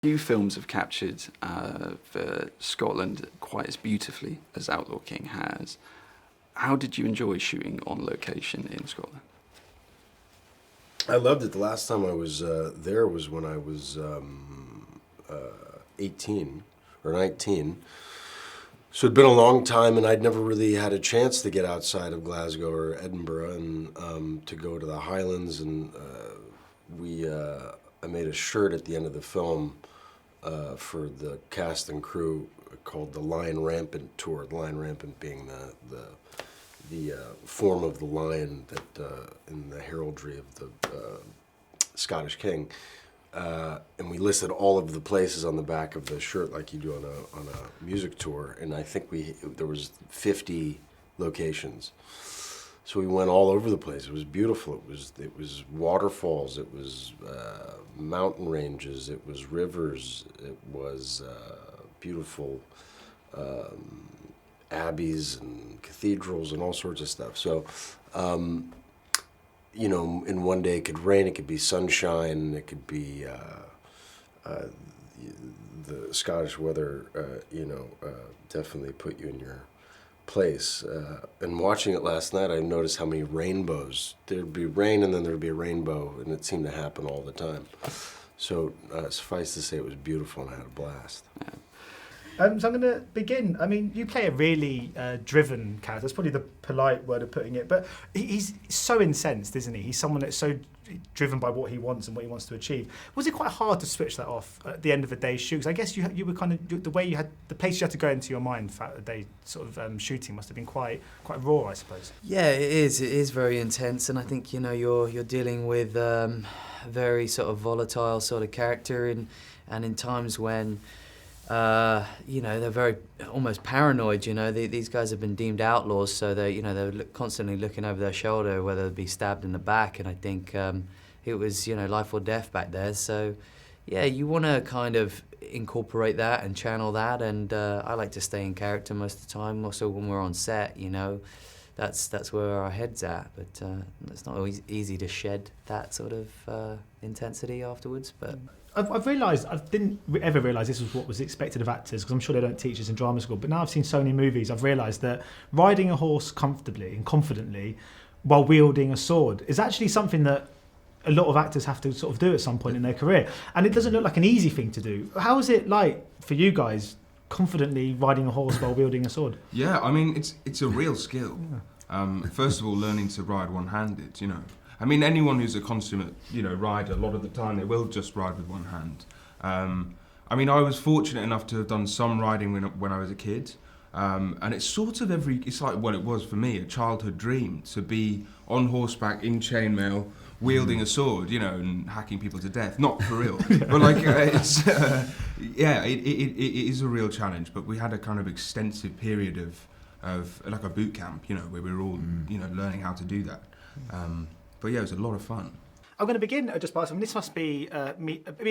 Few films have captured for Scotland quite as beautifully as Outlaw King has. How did you enjoy shooting on location in Scotland? I loved it. The last time I was there was when I was 18 or 19. So it'd been a long time, and I'd never really had a chance to get outside of Glasgow or Edinburgh and to go to the Highlands. And I made a shirt at the end of the film for the cast and crew called the Lion Rampant Tour. The Lion Rampant being the form of the lion that in the heraldry of the Scottish king. And we listed all of the places on the back of the shirt like you do on a music tour, and I think there was 50 locations. So we went all over the place. It was beautiful. It was waterfalls. It was mountain ranges. It was rivers. It was beautiful abbeys and cathedrals and all sorts of stuff. So, you know, in one day it could rain. It could be sunshine. It could be the Scottish weather. Definitely put you in your place. And watching it last night, I noticed how many rainbows. There'd be rain and then there'd be a rainbow, and it seemed to happen all the time. So suffice to say, it was beautiful and I had a blast. Yeah. So I'm going to begin. I mean, you play a really driven character. That's probably the polite word of putting it. But he's so incensed, isn't he? He's someone that's so driven by what he wants and what he wants to achieve. Was it quite hard to switch that off at the end of a day's shoot? 'Cause I guess you were kind of, the way you had, the place you had to go into your mind throughout the day sort of shooting must have been quite raw, I suppose. Yeah, it is. It is very intense, and I think, you know, you're dealing with a very sort of volatile sort of character, and in times when you know, they're very almost paranoid. You know, these guys have been deemed outlaws, so they're constantly looking over their shoulder whether they'd be stabbed in the back. And I think it was, you know, life or death back there. So yeah, you want to kind of incorporate that and channel that. And I like to stay in character most of the time. Also, when we're on set, you know, that's where our head's at. But it's not always easy to shed that sort of intensity afterwards. But I've realised, I didn't ever realise this was what was expected of actors, because I'm sure they don't teach this in drama school, but now I've seen so many movies, I've realised that riding a horse comfortably and confidently while wielding a sword is actually something that a lot of actors have to sort of do at some point in their career. And it doesn't look like an easy thing to do. How is it like for you guys, confidently riding a horse while wielding a sword? Yeah, I mean, it's a real skill. First of all, learning to ride one-handed, you know. I mean, anyone who's a consummate, you know, rider, a lot of the time they will just ride with one hand. I mean, I was fortunate enough to have done some riding when I was a kid, and it's sort of it's like what it was for me, a childhood dream, to be on horseback in chainmail, wielding a sword, you know, and hacking people to death. Not for real, but like it's yeah, it is a real challenge. But we had a kind of extensive period of like a boot camp, you know, where we were all you know, learning how to do that. But yeah, it was a lot of fun. I'm going to begin just by saying this must be a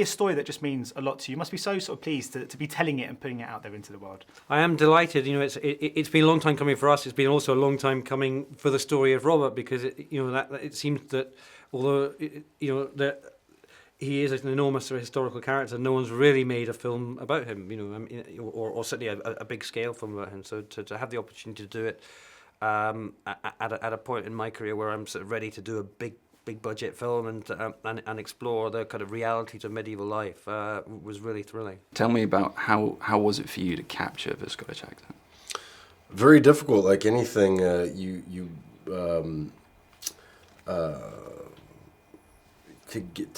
story that just means a lot to you. You must be so sort of pleased to be telling it and putting it out there into the world. I am delighted. You know, it's been a long time coming for us. It's been also a long time coming for the story of Robert, because it seems that although that he is an enormous historical character, no one's really made a film about him. You know, or certainly a big scale film about him. So to have the opportunity to do it at a point in my career where I'm sort of ready to do a big budget film and explore the kind of realities of medieval life was really thrilling. Tell me about how was it for you to capture the Scottish accent? Very difficult, like anything. To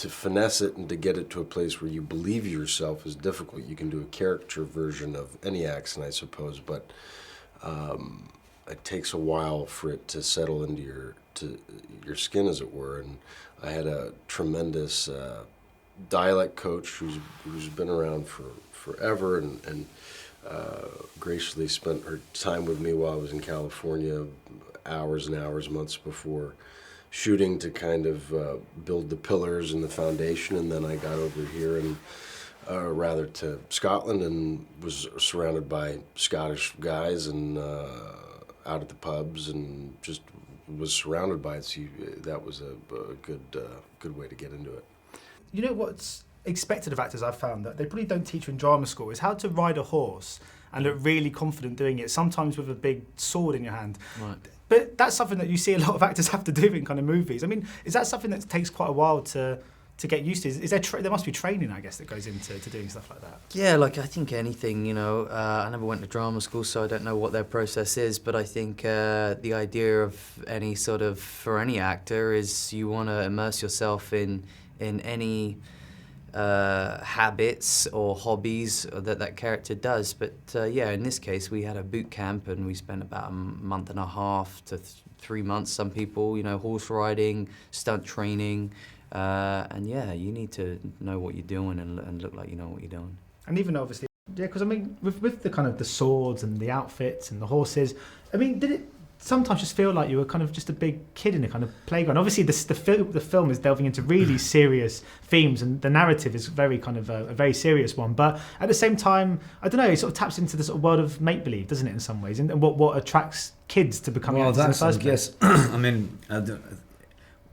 finesse it and to get it to a place where you believe yourself is difficult. You can do a caricature version of any accent, I suppose, but it takes a while for it to settle into your skin, as it were. And I had a tremendous dialect coach who's been around for forever and graciously spent her time with me while I was in California, hours and hours, months before shooting, to kind of build the pillars and the foundation. And then I got over here and rather to Scotland, and was surrounded by Scottish guys and out at the pubs, and just was surrounded by it. So that was a good way to get into it. You know what's expected of actors, I've found that they probably don't teach you in drama school, is how to ride a horse and look really confident doing it, sometimes with a big sword in your hand. Right. But that's something that you see a lot of actors have to do in kind of movies. I mean, is that something that takes quite a while to get used to? Is there there must be training, I guess, that goes into doing stuff like that? Yeah, like I think anything, you know, I never went to drama school, so I don't know what their process is, but I think the idea of any sort of, for any actor, is you want to immerse yourself in any habits or hobbies that character does. But yeah, in this case, we had a boot camp and we spent about a month and a half to 3 months, some people, you know, horse riding, stunt training, and yeah, you need to know what you're doing and look like you know what you're doing. And even obviously, yeah, because I mean, with the kind of the swords and the outfits and the horses, I mean, did it sometimes just feel like you were kind of just a big kid in a kind of playground? Obviously, the film is delving into really serious themes, and the narrative is very kind of a very serious one. But at the same time, I don't know, it sort of taps into the sort of world of make believe, doesn't it, in some ways, and what attracts kids to becoming actors in the first place. I mean,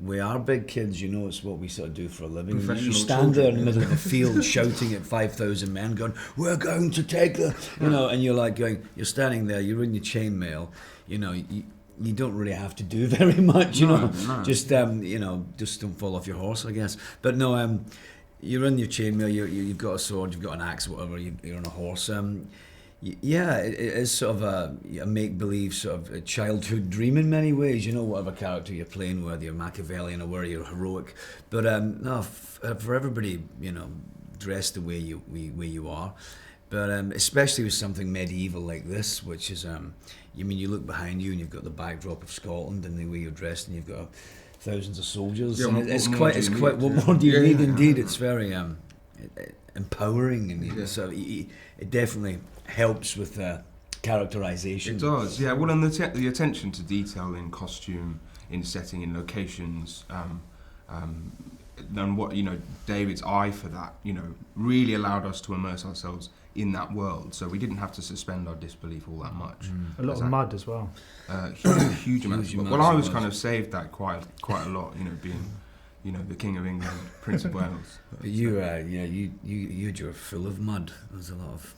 we are big kids, you know, it's what we sort of do for a living. You stand there in the middle of a field shouting at 5,000 men going, "We're going to take the," you know, and you're like going, you're standing there, you're in your chainmail, you know, you don't really have to do very much, you know. Just, you know, just don't fall off your horse, I guess. But no, you're in your chainmail, you've got a sword, you've got an axe, whatever, you're on a horse. Yeah, it is sort of a make-believe sort of a childhood dream in many ways, you know, whatever character you're playing, whether you're Machiavellian or whether you're heroic. But no, for everybody, you know, dressed the way you are. But especially with something medieval like this, which is, you mean, you look behind you and you've got the backdrop of Scotland and the way you're dressed, and you've got thousands of soldiers. Yeah, and it's quite. What more do you need? Indeed, it's very empowering, and so it definitely helps with characterization. It does, yeah. Well, and the attention to detail in costume, in setting, in locations, and what, you know, David's eye for that, you know, really allowed us to immerse ourselves in that world. So we didn't have to suspend our disbelief all that much. A lot of mud as well. Huge amounts. Well, I was kind of saved that quite a lot, you know, being, you know, the King of England, Prince of Wales. But you're full of mud. There's a lot of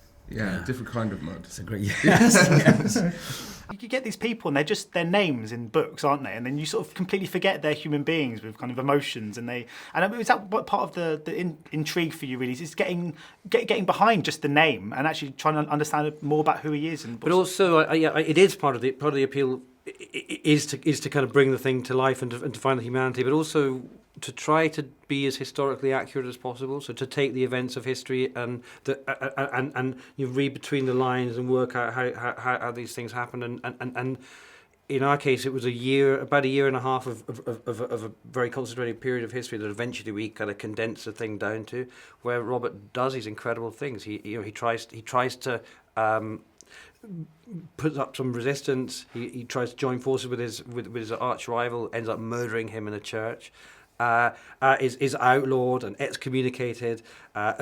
different kind of mud. It's a great yes. You get these people and they're just their names in books, aren't they? And then you sort of completely forget they're human beings with kind of emotions. And is that what part of the intrigue for you really is getting behind just the name and actually trying to understand more about who he is? But also, it is part of the appeal is to kind of bring the thing to life and to find the humanity, but also to try to be as historically accurate as possible. So to take the events of history and you read between the lines and work out how these things happen. And in our case, it was about a year and a half of a very concentrated period of history that eventually we kind of condensed the thing down to. Where Robert does these incredible things. He tries to puts up some resistance. He tries to join forces with his arch rival, ends up murdering him in a church. Is outlawed and excommunicated.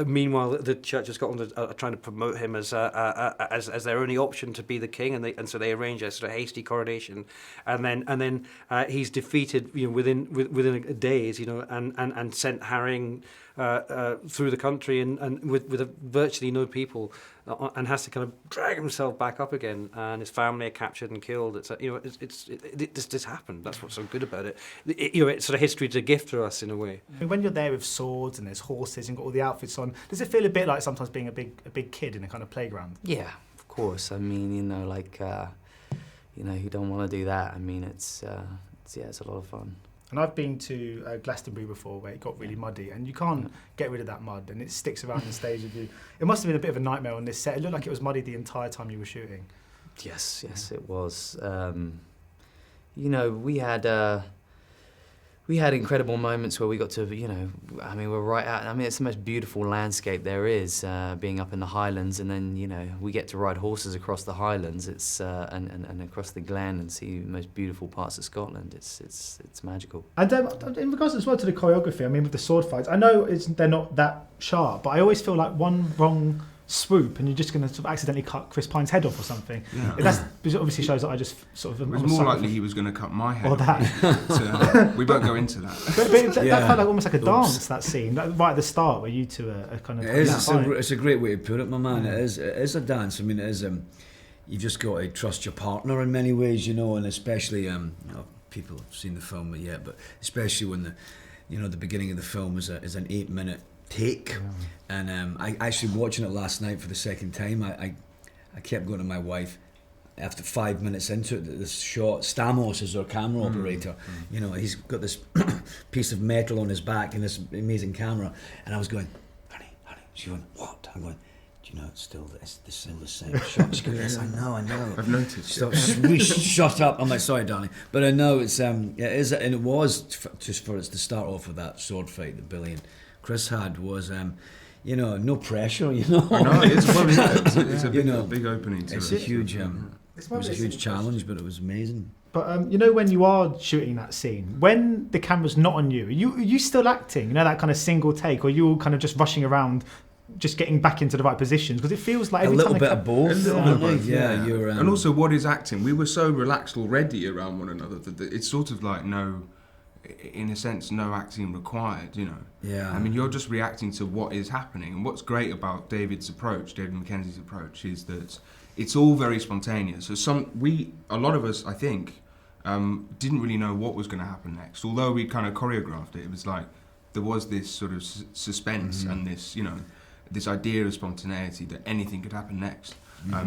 Meanwhile, the Church of Scotland are trying to promote him as their only option to be the king, and so they arrange a sort of hasty coronation, and then he's defeated, you know, within days, you know, and sent harrying through the country and with virtually no people, and has to kind of drag himself back up again, and his family are captured and killed. This happened. That's what's so good about it. It's sort of history to gift to us in a way. I mean, when you're there with swords and there's horses and got all the outfits on, does it feel a bit like sometimes being a big kid in a kind of playground? Yeah, of course. I mean, you know, like, you don't want to do that. I mean, it's a lot of fun. And I've been to Glastonbury before, where it got really muddy, and you can't get rid of that mud, and it sticks around the stage of you. It must have been a bit of a nightmare on this set. It looked like it was muddy the entire time you were shooting. Yes, it was. We had incredible moments where we got to, we're right out. I mean, it's the most beautiful landscape there is, being up in the Highlands, and then, we get to ride horses across the Highlands. It's and across the Glen and see the most beautiful parts of Scotland. It's magical. And in regards as well to the choreography, I mean, with the sword fights, I know they're not that sharp, but I always feel like one wrong swoop and you're just going to sort of accidentally cut Chris Pine's head off or something. Yeah. That's it obviously shows that I just sort of... It was more likely he was going to cut my head or off. that. So, we won't go into that. But that felt like almost like a dance, that scene, right at the start where you two are kind of... It's a great way to put it, my man. It is a dance. I mean, it is... you've just got to trust your partner in many ways, you know, and especially... people have seen the film yet, but especially when the beginning of the film is an 8-minute take, and I actually watching it last night for the second time. I kept going to my wife after 5 minutes into it. This shot, Stamos is our camera operator. You know, he's got this piece of metal on his back and this amazing camera, and I was going, honey. She's going, what? I'm going, do you know it's still the same shot? She goes, yes, I know. I've noticed. Stop, shut up. I'm like, sorry, darling, but I know it is, and it was just for us to start off with that sword fight that Billy and Chris had was, no pressure, you know. I know it's a big opening to it's it. a huge, it was a huge challenge, but it was amazing. But when you are shooting that scene, when the camera's not on you, are you still acting? That kind of single take, or are you all kind of just rushing around, just getting back into the right positions? Because it feels like every a little time bit of both. Yeah. You're, and also, what is acting? We were so relaxed already around one another that it's sort of like in a sense, no acting required, you know. Yeah. I mean, you're just reacting to what is happening. And what's great about David and Mackenzie's approach is that it's all very spontaneous. So a lot of us, I think, didn't really know what was going to happen next. Although we kind of choreographed it, it was like there was this sort of suspense and this, this idea of spontaneity that anything could happen next.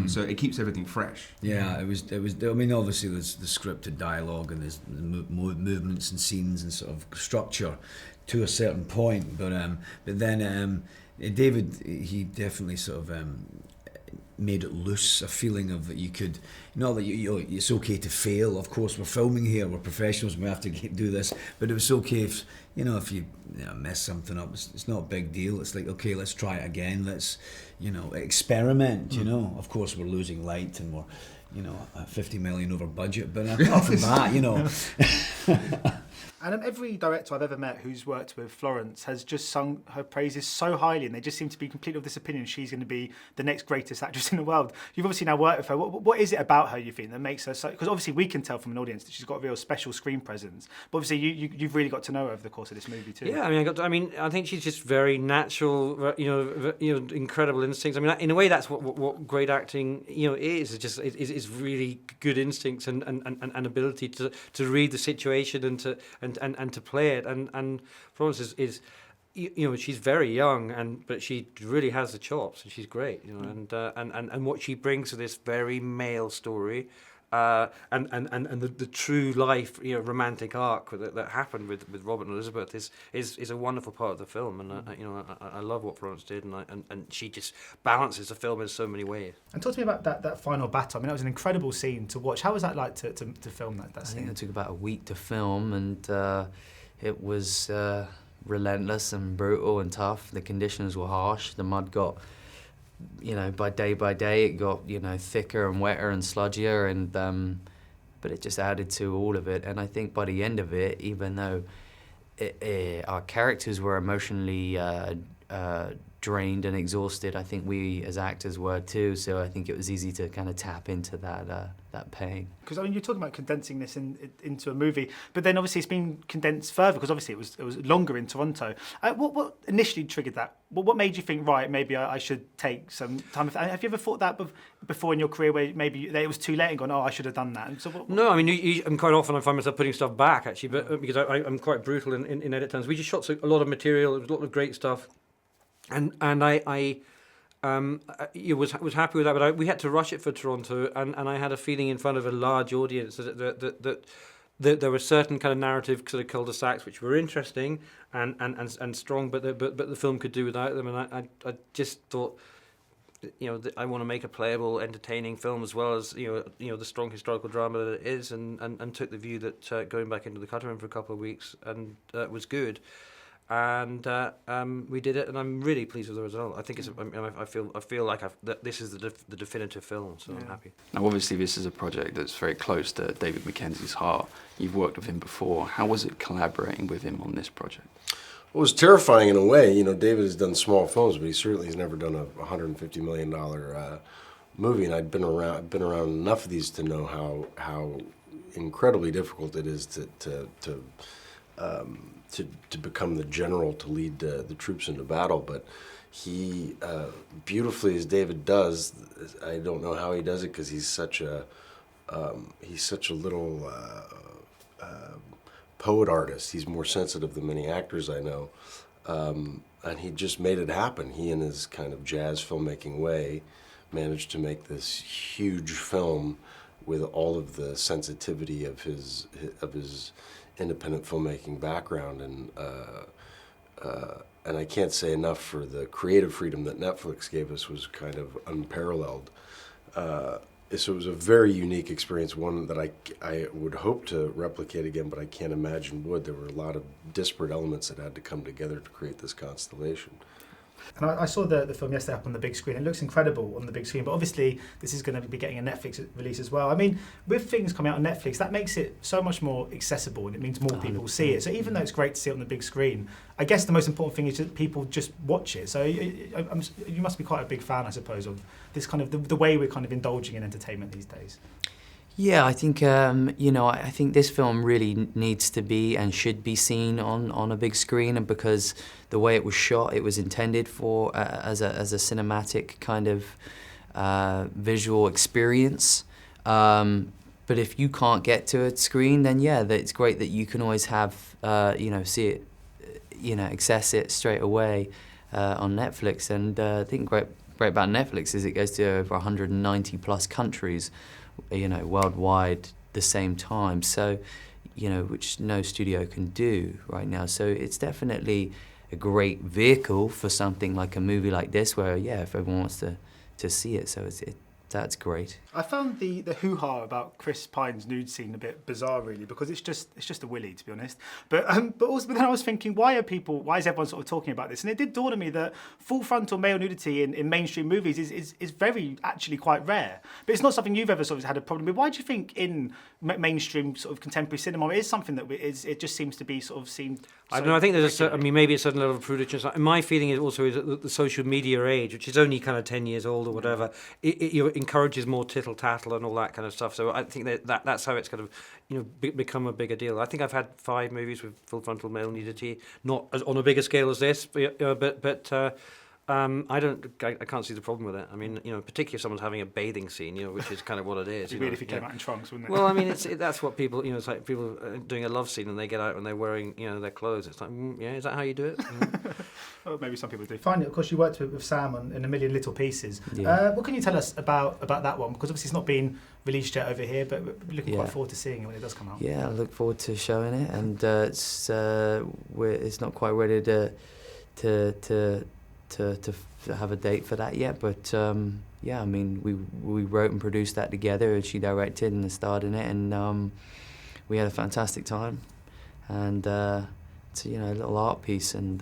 So it keeps everything fresh. Yeah, it was. I mean, obviously there's the scripted dialogue and there's the movements and scenes and sort of structure to a certain point. But then David, he definitely sort of made it loose, a feeling of that you could, not that it's okay to fail. Of course, we're filming here, we're professionals, we have to do this. But it was okay if you mess something up. It's not a big deal. It's like, okay, let's try it again. Let's experiment. Of course, we're losing light and we're 50 million over budget. But apart from that, And every director I've ever met who's worked with Florence has just sung her praises so highly, and they just seem to be completely of this opinion she's going to be the next greatest actress in the world. You've obviously now worked with her. What is it about her, you think, that makes her so... Because obviously we can tell from an audience that she's got a real special screen presence. But obviously you've really got to know her over the course of this movie too. Yeah, I think she's just very natural, incredible instincts. I mean, in a way, that's what great acting, is. It's just it's really good instincts and ability to read the situation and to play it. And Florence is she's very young, but she really has the chops, and she's great. And what she brings to this very male story. And the true life, romantic arc that happened with Robert and Elizabeth is a wonderful part of the film, and I love what Florence did, and she just balances the film in so many ways. And talk to me about that final battle. I mean, that was an incredible scene to watch. How was that like to film that scene? I think it took about a week to film, and it was relentless and brutal and tough. The conditions were harsh. The mud got, by day it got, thicker and wetter and sludgier, and but it just added to all of it. And I think by the end of it, even though our characters were emotionally drained and exhausted, I think we as actors were too. So I think it was easy to kind of tap into that pain. Because you're talking about condensing this into a movie, but then obviously it's been condensed further because obviously it was longer in Toronto. What initially triggered that? What made you think, right, maybe I should take some time? Have you ever thought that before in your career, where maybe it was too late and gone, I should have done that? And so No, I mean, I'm quite often I find myself putting stuff back actually, but because I'm quite brutal in edit times. We just shot a lot of material, a lot of great stuff, and I was happy with that, but we had to rush it for Toronto, and I had a feeling in front of a large audience that there were certain kind of narrative sort of cul-de-sacs which were interesting and strong, but the film could do without them, and I just thought, I want to make a playable, entertaining film as well as the strong historical drama that it is, and took the view that going back into the cutter room for a couple of weeks and was good. And we did it, and I'm really pleased with the result. I think I feel like that this is the definitive film, so I'm happy. Now, obviously, this is a project that's very close to David Mackenzie's heart. You've worked with him before. How was it collaborating with him on this project? It was terrifying in a way. You know, David has done small films, but he certainly has never done a $150 million movie. And I've been around enough of these to know how incredibly difficult it is to become the general to lead the troops into battle. But he, beautifully as David does, I don't know how he does it because he's such a little poet artist. He's more sensitive than many actors I know. And he just made it happen. He, in his kind of jazz filmmaking way, managed to make this huge film with all of the sensitivity of his independent filmmaking background. And I can't say enough for the creative freedom that Netflix gave us was kind of unparalleled. So it was a very unique experience, one that I would hope to replicate again, but I can't imagine would. There were a lot of disparate elements that had to come together to create this constellation. And I saw the film yesterday up on the big screen. It looks incredible on the big screen, but obviously this is going to be getting a Netflix release as well. I mean, with things coming out on Netflix, that makes it so much more accessible, and it means more people see it. So even though it's great to see it on the big screen, I guess the most important thing is that people just watch it. So you must be quite a big fan, I suppose, of this kind of the way we're kind of indulging in entertainment these days. Yeah, I think I think this film really needs to be and should be seen on a big screen, and because the way it was shot, it was intended for as a cinematic kind of visual experience. But if you can't get to a screen, then yeah, it's great that you can always have see it, access it straight away on Netflix. And I think great about Netflix is it goes to over 190 plus countries, worldwide the same time. So, which no studio can do right now. So it's definitely a great vehicle for something like a movie like this, where if everyone wants to see it, so that's great. I found the hoo-ha about Chris Pine's nude scene a bit bizarre, really, because it's just a willy, to be honest. But then I was thinking, why is everyone sort of talking about this? And it did dawn on me that full frontal male nudity in mainstream movies is very actually quite rare. But it's not something you've ever sort of had a problem with. Why do you think in mainstream sort of contemporary cinema it is something that it just seems to be sort of seen? I don't know. I think there's maybe a certain level of prudishness. My feeling is also that the social media age, which is only kind of 10 years old or whatever, it encourages more tittle tattle and all that kind of stuff. So I think that's how it's kind of become a bigger deal. I think I've had 5 movies with full frontal male nudity, not on a bigger scale as this, but I can't see the problem with it. I mean, particularly if someone's having a bathing scene, which is kind of what it is. It'd be weird if he came out in trunks, wouldn't it? Well, I mean, that's what people, it's like people doing a love scene and they get out and they're wearing, their clothes. It's like, is that how you do it? Well, maybe some people do. Finally, of course, you worked with Sam in A Million Little Pieces. Yeah. What can you tell us about that one? Because obviously it's not been released yet over here, but we're looking quite forward to seeing it when it does come out. Yeah, I look forward to showing it, and it's not quite ready to have a date for that yet, but I mean, we wrote and produced that together, and she directed and starred in it, and we had a fantastic time, and it's a little art piece, and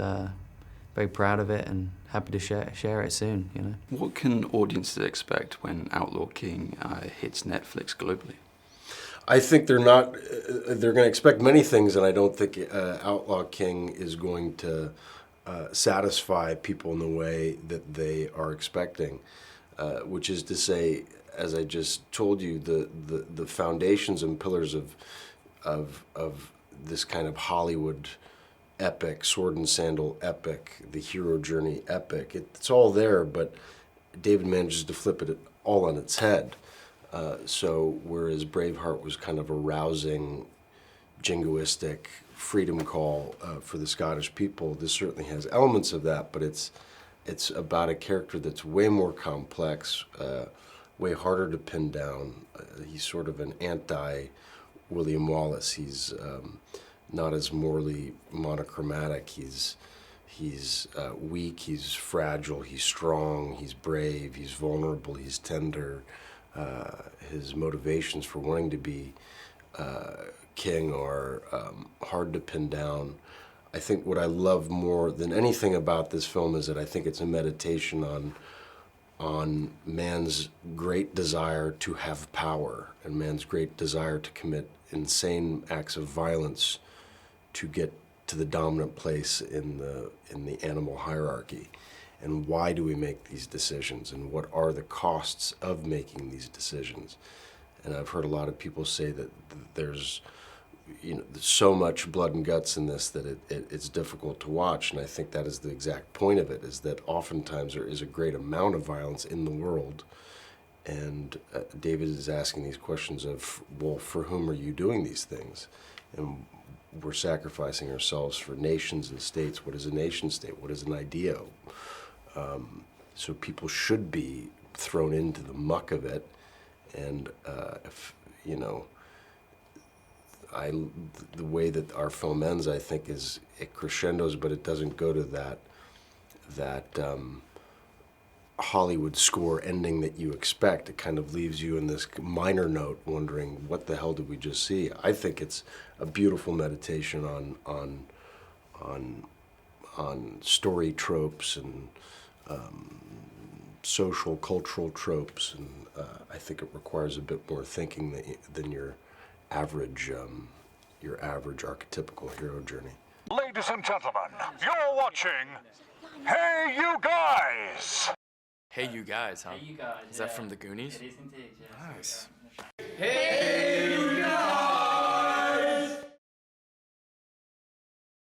very proud of it, and happy to share it soon. What can audiences expect when Outlaw King hits Netflix globally? I think they're going to expect many things, and I don't think Outlaw King is going to satisfy people in the way that they are expecting, which is to say, as I just told you, the foundations and pillars of this kind of Hollywood epic, sword and sandal epic, the hero journey epic. It's all there, but David manages to flip it all on its head. So whereas Braveheart was kind of a rousing, jingoistic freedom call for the Scottish people, this certainly has elements of that, but it's about a character that's way more complex, way harder to pin down. He's sort of an anti-William Wallace. He's not as morally monochromatic. He's weak, he's fragile, he's strong, he's brave, he's vulnerable, he's tender. His motivations for wanting to be king are hard to pin down. I think what I love more than anything about this film is that I think it's a meditation on man's great desire to have power and man's great desire to commit insane acts of violence to get to the dominant place in the animal hierarchy, and why do we make these decisions, and what are the costs of making these decisions. And I've heard a lot of people say that there's so much blood and guts in this that it's difficult to watch, and I think that is the exact point of it, is that oftentimes there is a great amount of violence in the world, and David is asking these questions of, well, for whom are you doing these things? And we're sacrificing ourselves for nations and states. What is a nation state? What is an idea? So people should be thrown into the muck of it, and if the way that our film ends, I think, is it crescendos, but it doesn't go to that Hollywood score ending that you expect. It kind of leaves you in this minor note, wondering what the hell did we just see. I think it's a beautiful meditation on story tropes and social, cultural tropes, and I think it requires a bit more thinking than your average archetypical hero journey. Ladies and gentlemen, you're watching Hey You Guys! Hey You Guys, huh? Hey, you guys. Is that from the Goonies? It is indeed, yes. Nice.